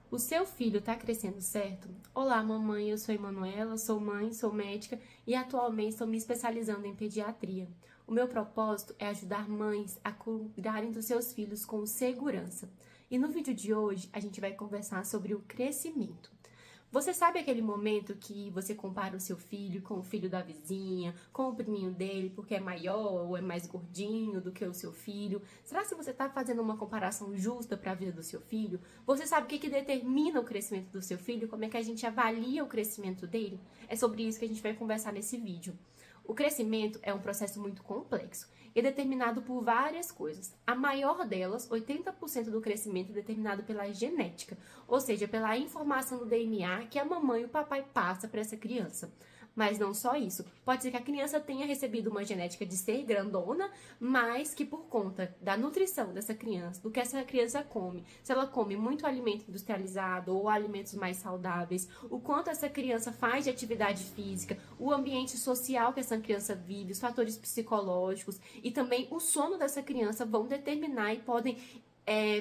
O seu filho está crescendo certo? Olá, mamãe, eu sou Emanuela, sou mãe, sou médica e atualmente estou me especializando em pediatria. O meu propósito é ajudar mães a cuidarem dos seus filhos com segurança. E no vídeo de hoje a gente vai conversar sobre o crescimento. Você sabe aquele momento que você compara o seu filho com o filho da vizinha, com o priminho dele, porque é maior ou é mais gordinho do que o seu filho? Será que você está fazendo uma comparação justa para a vida do seu filho? Você sabe o que determina o crescimento do seu filho? Como é que a gente avalia o crescimento dele? É sobre isso que a gente vai conversar nesse vídeo. O crescimento é um processo muito complexo e é determinado por várias coisas. A maior delas, 80% do crescimento, é determinado pela genética, ou seja, pela informação do DNA que a mamãe e o papai passam para essa criança. Mas não só isso. Pode ser que a criança tenha recebido uma genética de ser grandona, mas que por conta da nutrição dessa criança, do que essa criança come, se ela come muito alimento industrializado ou alimentos mais saudáveis, o quanto essa criança faz de atividade física, o ambiente social que essa criança vive, os fatores psicológicos e também o sono dessa criança vão determinar e podem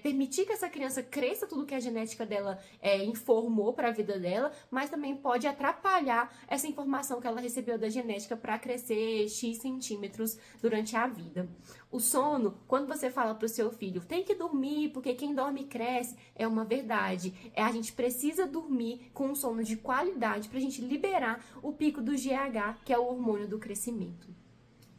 permitir que essa criança cresça tudo que a genética dela informou para a vida dela, mas também pode atrapalhar essa informação que ela recebeu da genética para crescer X centímetros durante a vida. O sono, quando você fala para o seu filho, tem que dormir, porque quem dorme cresce, é uma verdade. A gente precisa dormir com um sono de qualidade para a gente liberar o pico do GH, que é o hormônio do crescimento.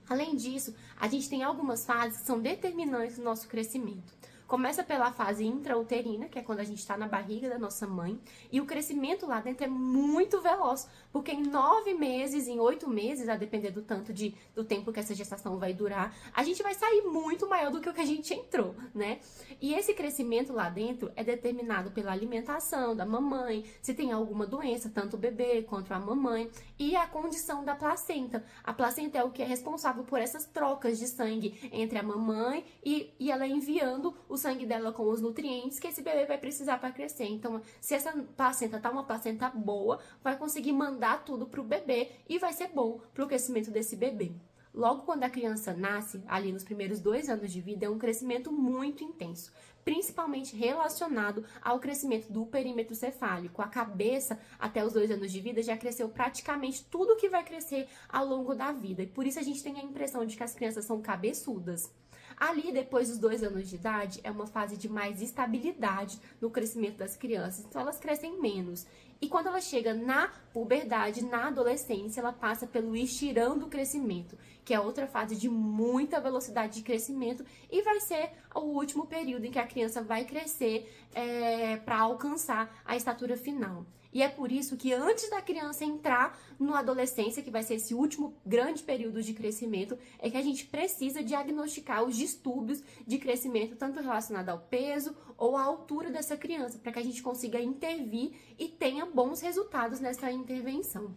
Além disso, a gente tem algumas fases que são determinantes do nosso crescimento. Começa pela fase intrauterina, que é quando a gente está na barriga da nossa mãe, e o crescimento lá dentro é muito veloz, porque em 9 meses, em 8 meses, a depender do tempo que essa gestação vai durar, a gente vai sair muito maior do que o que a gente entrou, né? E esse crescimento lá dentro é determinado pela alimentação da mamãe, se tem alguma doença, tanto o bebê quanto a mamãe, e a condição da placenta. A placenta é o que é responsável por essas trocas de sangue entre a mamãe e ela enviando o sangue dela com os nutrientes que esse bebê vai precisar para crescer. Então, se essa placenta tá uma placenta boa, vai conseguir mandar tudo pro bebê e vai ser bom pro crescimento desse bebê. Logo quando a criança nasce, ali nos primeiros 2 anos de vida, é um crescimento muito intenso, principalmente relacionado ao crescimento do perímetro cefálico. A cabeça, até os 2 anos de vida, já cresceu praticamente tudo que vai crescer ao longo da vida. E por isso a gente tem a impressão de que as crianças são cabeçudas. Ali, depois dos 2 anos de idade, é uma fase de mais estabilidade no crescimento das crianças, então elas crescem menos. E quando ela chega na puberdade, na adolescência, ela passa pelo estirão do crescimento, que é outra fase de muita velocidade de crescimento e vai ser o último período em que a criança vai crescer para alcançar a estatura final. E é por isso que antes da criança entrar na adolescência, que vai ser esse último grande período de crescimento, é que a gente precisa diagnosticar os distúrbios de crescimento, tanto relacionado ao peso ou à altura dessa criança, para que a gente consiga intervir e tenha bons resultados nessa intervenção.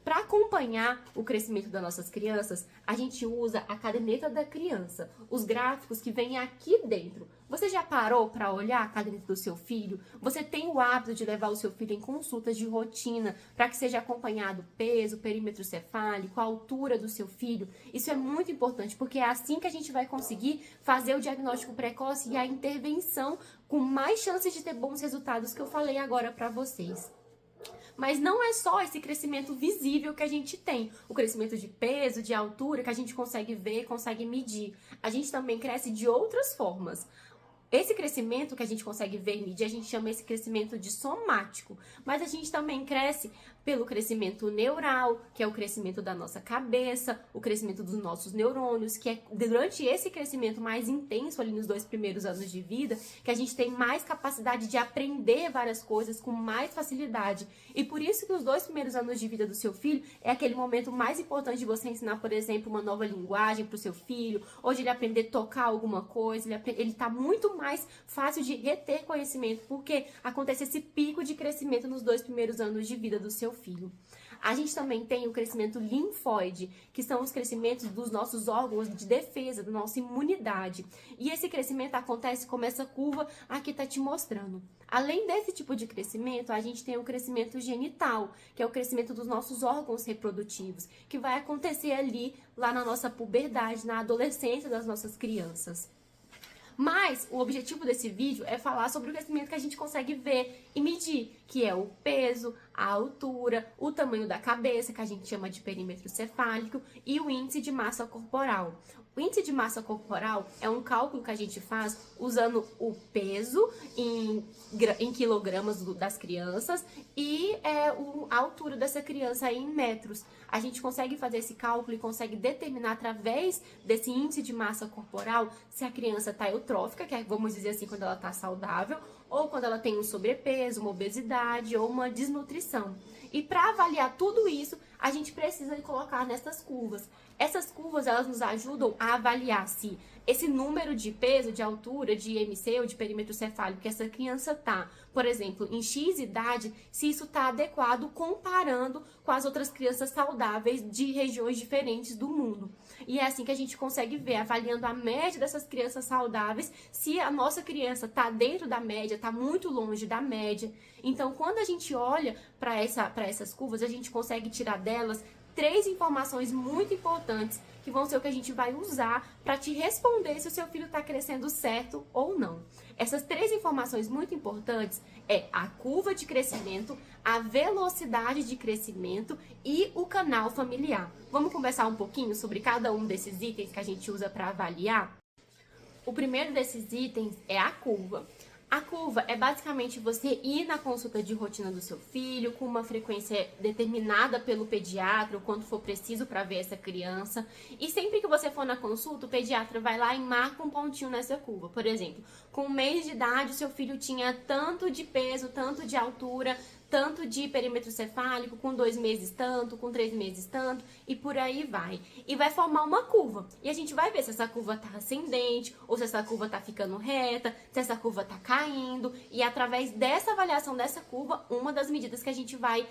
Para acompanhar o crescimento das nossas crianças, a gente usa a caderneta da criança, os gráficos que vêm aqui dentro. Você já parou para olhar a caderneta do seu filho? Você tem o hábito de levar o seu filho em consultas de rotina para que seja acompanhado o peso, o perímetro cefálico, a altura do seu filho? Isso é muito importante, porque é assim que a gente vai conseguir fazer o diagnóstico precoce e a intervenção com mais chances de ter bons resultados que eu falei agora para vocês. Mas não é só esse crescimento visível que a gente tem, o crescimento de peso, de altura, que a gente consegue ver, consegue medir. A gente também cresce de outras formas. Esse crescimento que a gente consegue ver e medir, a gente chama esse crescimento de somático. Mas a gente também cresce pelo crescimento neural, que é o crescimento da nossa cabeça, o crescimento dos nossos neurônios, que é durante esse crescimento mais intenso ali nos 2 primeiros anos de vida, que a gente tem mais capacidade de aprender várias coisas com mais facilidade. E por isso que os 2 primeiros anos de vida do seu filho é aquele momento mais importante de você ensinar, por exemplo, uma nova linguagem para o seu filho, ou de ele aprender a tocar alguma coisa, ele está muito mais fácil de reter conhecimento, porque acontece esse pico de crescimento nos 2 primeiros anos de vida do seu filho. A gente também tem o crescimento linfóide, que são os crescimentos dos nossos órgãos de defesa, da nossa imunidade. E esse crescimento acontece como essa curva aqui está te mostrando. Além desse tipo de crescimento, a gente tem o crescimento genital, que é o crescimento dos nossos órgãos reprodutivos, que vai acontecer ali, lá na nossa puberdade, na adolescência das nossas crianças. Mas o objetivo desse vídeo é falar sobre o crescimento que a gente consegue ver e medir, que é o peso, a altura, o tamanho da cabeça, que a gente chama de perímetro cefálico, e o índice de massa corporal. O índice de massa corporal é um cálculo que a gente faz usando o peso em quilogramas das crianças e a altura dessa criança em metros. A gente consegue fazer esse cálculo e consegue determinar através desse índice de massa corporal se a criança está eutrófica, que é, vamos dizer assim, quando ela está saudável, ou quando ela tem um sobrepeso, uma obesidade ou uma desnutrição. E para avaliar tudo isso, a gente precisa de colocar nessas curvas. Essas curvas, elas nos ajudam a avaliar se esse número de peso, de altura, de IMC ou de perímetro cefálico que essa criança tá, por exemplo, em X idade, se isso está adequado comparando com as outras crianças saudáveis de regiões diferentes do mundo. E é assim que a gente consegue ver, avaliando a média dessas crianças saudáveis, se a nossa criança está dentro da média, está muito longe da média. Então, quando a gente olha para essas curvas, a gente consegue tirar delas 3 informações muito importantes que vão ser o que a gente vai usar para te responder se o seu filho está crescendo certo ou não. Essas 3 informações muito importantes é a curva de crescimento, a velocidade de crescimento e o canal familiar. Vamos conversar um pouquinho sobre cada um desses itens que a gente usa para avaliar? O primeiro desses itens é a curva. A curva é basicamente você ir na consulta de rotina do seu filho com uma frequência determinada pelo pediatra, o quanto for preciso para ver essa criança. E sempre que você for na consulta, o pediatra vai lá e marca um pontinho nessa curva. Por exemplo, com 1 mês de idade, o seu filho tinha tanto de peso, tanto de altura, tanto de perímetro cefálico, com 2 meses tanto, com 3 meses tanto, e por aí vai. E vai formar uma curva. E a gente vai ver se essa curva está ascendente, ou se essa curva está ficando reta, se essa curva está caindo. E através dessa avaliação dessa curva, uma das medidas que a gente vai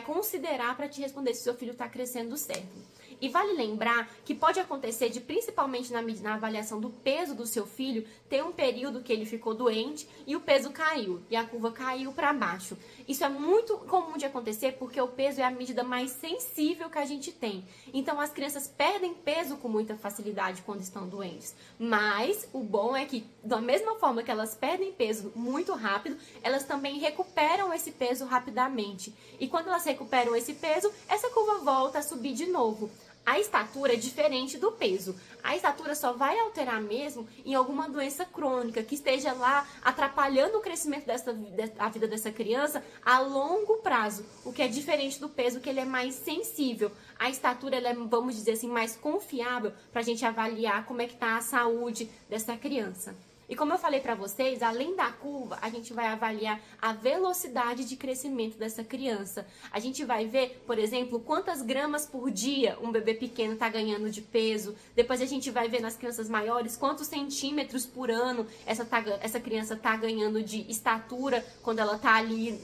considerar para te responder se o seu filho está crescendo certo. E vale lembrar que pode acontecer de, principalmente na avaliação do peso do seu filho, ter um período que ele ficou doente e o peso caiu, e a curva caiu para baixo. Isso é muito comum de acontecer porque o peso é a medida mais sensível que a gente tem. Então as crianças perdem peso com muita facilidade quando estão doentes. Mas o bom é que, da mesma forma que elas perdem peso muito rápido, elas também recuperam esse peso rapidamente. E quando elas recuperam esse peso, essa curva volta a subir de novo. A estatura é diferente do peso. A estatura só vai alterar mesmo em alguma doença crônica que esteja lá atrapalhando o crescimento da vida dessa criança a longo prazo, o que é diferente do peso, que ele é mais sensível. A estatura, ela é, vamos dizer assim, mais confiável para a gente avaliar como é que está a saúde dessa criança. E como eu falei para vocês, além da curva, a gente vai avaliar a velocidade de crescimento dessa criança. A gente vai ver, por exemplo, quantas gramas por dia um bebê pequeno está ganhando de peso. Depois a gente vai ver nas crianças maiores quantos centímetros por ano essa criança está ganhando de estatura quando ela está ali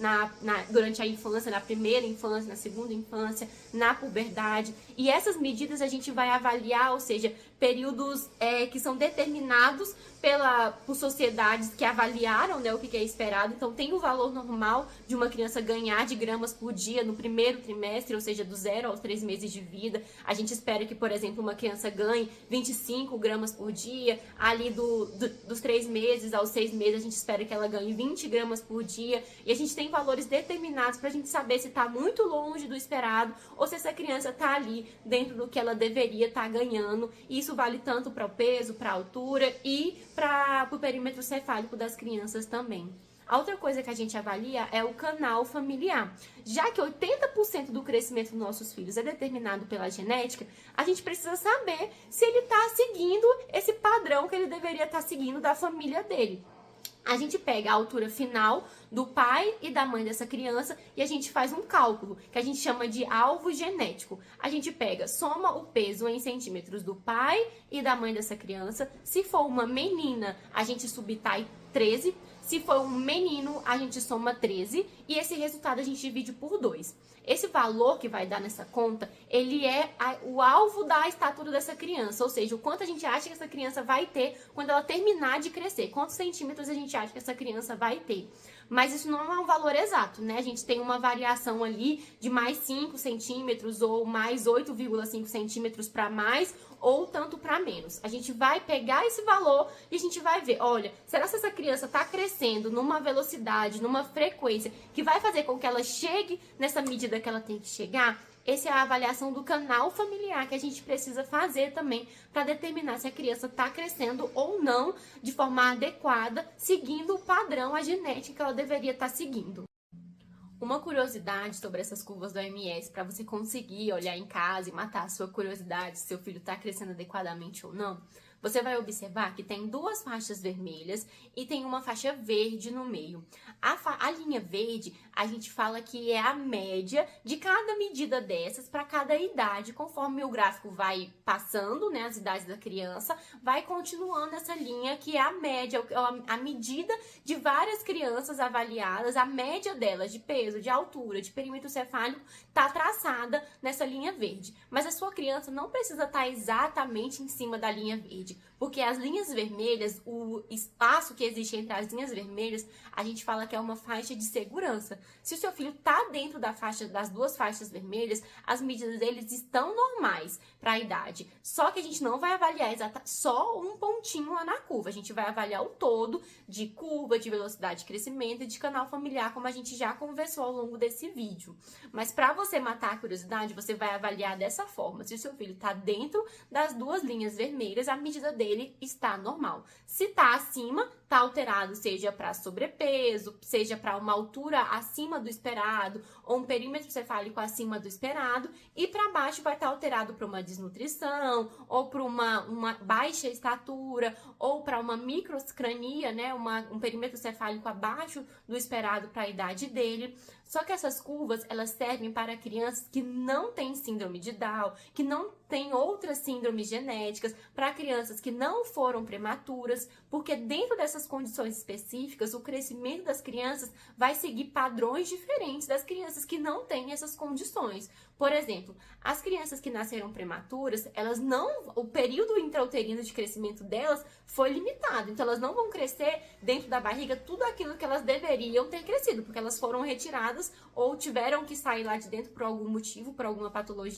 durante a infância, na primeira infância, na segunda infância, na puberdade. E essas medidas a gente vai avaliar, ou seja, períodos que são determinados por sociedades que avaliaram, né, o que é esperado. Então tem o valor normal de uma criança ganhar de gramas por dia no primeiro trimestre, ou seja, do 0 aos 3 meses de vida. A gente espera que, por exemplo, uma criança ganhe 25 gramas por dia. Ali dos 3 meses aos 6 meses, a gente espera que ela ganhe 20 gramas por dia. E a gente tem valores determinados para a gente saber se está muito longe do esperado ou se essa criança está ali dentro do que ela deveria estar ganhando. E isso vale tanto para o peso, para a altura e para o perímetro cefálico das crianças também. A outra coisa que a gente avalia é o canal familiar. Já que 80% do crescimento dos nossos filhos é determinado pela genética, a gente precisa saber se ele está seguindo esse padrão que ele deveria estar seguindo da família dele. A gente pega a altura final do pai e da mãe dessa criança e a gente faz um cálculo, que a gente chama de alvo genético. A gente soma o peso em centímetros do pai e da mãe dessa criança. Se for uma menina, a gente subtrai 13. Se for um menino, a gente soma 13 e esse resultado a gente divide por 2. Esse valor que vai dar nessa conta, ele é o alvo da estatura dessa criança, ou seja, o quanto a gente acha que essa criança vai ter quando ela terminar de crescer, quantos centímetros a gente acha que essa criança vai ter. mas isso não é um valor exato, né? A gente tem uma variação ali de mais 5 centímetros ou mais 8,5 centímetros para mais ou tanto para menos. A gente vai pegar esse valor e a gente vai ver, olha, será que essa criança está crescendo numa velocidade, numa frequência que vai fazer com que ela chegue nessa medida que ela tem que chegar? Essa é a avaliação do canal familiar que a gente precisa fazer também para determinar se a criança está crescendo ou não de forma adequada, seguindo o padrão, a genética que ela deveria estar seguindo. Uma curiosidade sobre essas curvas do OMS, para você conseguir olhar em casa e matar a sua curiosidade se seu filho está crescendo adequadamente ou não, você vai observar que tem duas faixas vermelhas e tem uma faixa verde no meio. A linha verde, a gente fala que é a média de cada medida dessas para cada idade. Conforme o gráfico vai passando, né, as idades da criança, vai continuando essa linha que é a média, a medida de várias crianças avaliadas, a média delas de peso, de altura, de perímetro cefálico, está traçada nessa linha verde. Mas a sua criança não precisa estar exatamente em cima da linha verde, porque as linhas vermelhas, o espaço que existe entre as linhas vermelhas, a gente fala que é uma faixa de segurança. Se o seu filho está dentro da faixa, das duas faixas vermelhas, as medidas deles estão normais para a idade. Só que a gente não vai avaliar só um pontinho lá na curva. A gente vai avaliar o todo de curva, de velocidade de crescimento e de canal familiar, como a gente já conversou ao longo desse vídeo. Mas para você matar a curiosidade, você vai avaliar dessa forma. Se o seu filho está dentro das duas linhas vermelhas, a medida dele está normal. Se está acima, está alterado, seja para sobrepeso, seja para uma altura acima do esperado, ou um perímetro cefálico acima do esperado, e para baixo vai estar alterado para uma desnutrição, ou para uma baixa estatura, ou para uma microcrania, né, um perímetro cefálico abaixo do esperado para a idade dele. Só que essas curvas, elas servem para crianças que não têm síndrome de Down, que não têm outras síndromes genéticas, para crianças que não foram prematuras, porque dentro dessas condições específicas, o crescimento das crianças vai seguir padrões diferentes das crianças que não têm essas condições. Por exemplo, as crianças que nasceram prematuras, o período intrauterino de crescimento delas foi limitado, então elas não vão crescer dentro da barriga tudo aquilo que elas deveriam ter crescido, porque elas foram retiradas ou tiveram que sair lá de dentro por algum motivo, por alguma patologia.